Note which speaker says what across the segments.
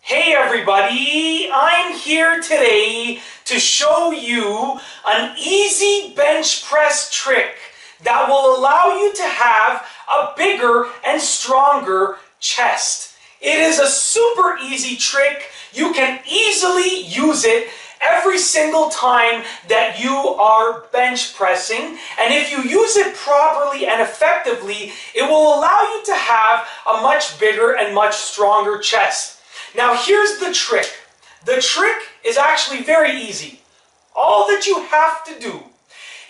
Speaker 1: Hey everybody, I'm here today to show you an easy bench press trick that will allow you to have a bigger and stronger chest. It is a super easy trick. You can easily use it every single time that you are bench pressing, and if you use it properly and effectively, it will allow you to have a much bigger and much stronger chest. Now here's the trick. The trick is actually very easy. All that you have to do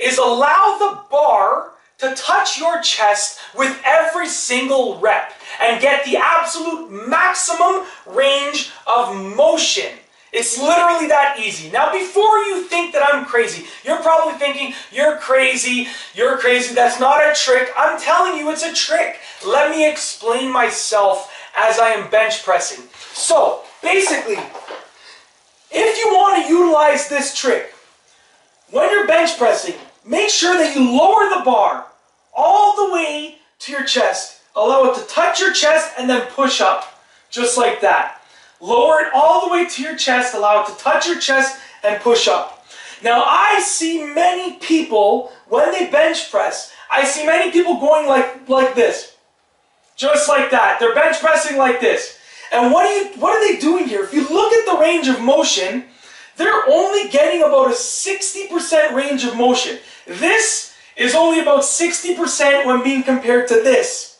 Speaker 1: is allow the bar to touch your chest with every single rep and get the absolute maximum range of motion. It's literally that easy. Now before you think that I'm crazy, you're probably thinking, you're crazy, that's not a trick. I'm telling you it's a trick. Let me explain myself as I am bench pressing. So basically, if you want to utilize this trick, when you're bench pressing, make sure that you lower the bar all the way to your chest. Allow it to touch your chest and then push up, just like that. Lower it all the way to your chest, allow it to touch your chest and push up. Now I see many people, when they bench press, I see many people going like this. Just like that. They're bench pressing like this. And what are they doing here? If you look at the range of motion, they're only getting about a 60% range of motion. This is only about 60% when being compared to this.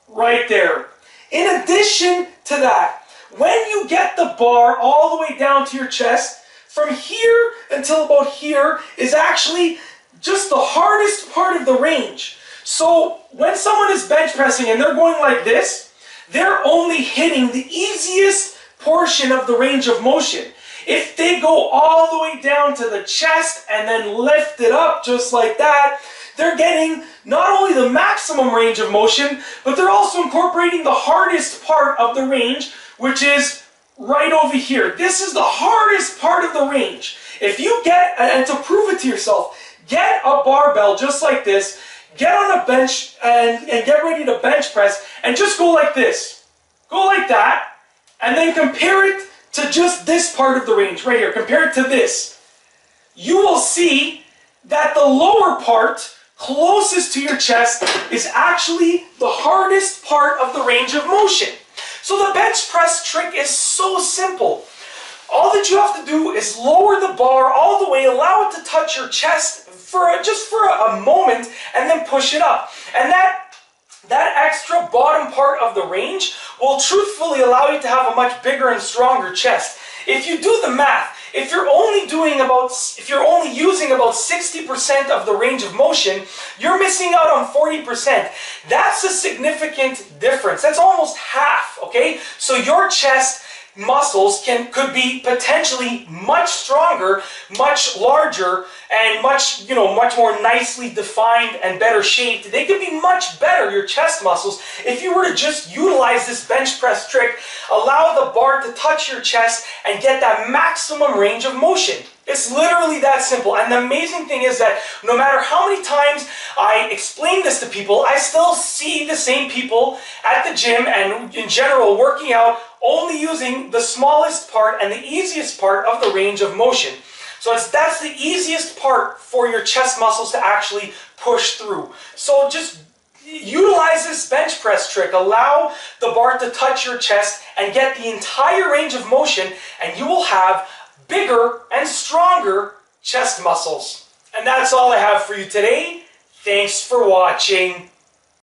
Speaker 1: Right there. In addition to that, when you get the bar all the way down to your chest, from here until about here is actually just the hardest part of the range. So when someone is bench pressing and they're going like this, they're only hitting the easiest portion of the range of motion. If they go all the way down to the chest and then lift it up just like that, they're getting not only the maximum range of motion, but they're also incorporating the hardest part of the range, which is right over here. This is the hardest part of the range. If you get, and to prove it to yourself, get a barbell just like this, get on a bench and get ready to bench press, and just go like this. Go like that, and then compare it to just this part of the range, right here. Compare it to this. You will see that the lower part, closest to your chest, is actually the hardest part of the range of motion. So the bench press trick is so simple. All that you have to do is lower the bar all the way, allow it to touch your chest just for a moment, and then push it up. And that extra bottom part of the range will truthfully allow you to have a much bigger and stronger chest. If you do the math, if you're only using about 60% of the range of motion, you're missing out on 40%. That's a significant difference. That's almost half, okay? So your chest muscles could be potentially much stronger, much larger, and much more nicely defined and better shaped. They could be much better, your chest muscles, if you were to just utilize this bench press trick, allow the bar to touch your chest and get that maximum range of motion. It's literally that simple. And the amazing thing is that no matter how many times I explain this to people, I still see the same people at the gym and in general working out only using the smallest part and the easiest part of the range of motion. So that's the easiest part for your chest muscles to actually push through. So just utilize this bench press trick. Allow the bar to touch your chest and get the entire range of motion, and you will have bigger and stronger chest muscles. And that's all I have for you today. Thanks for watching.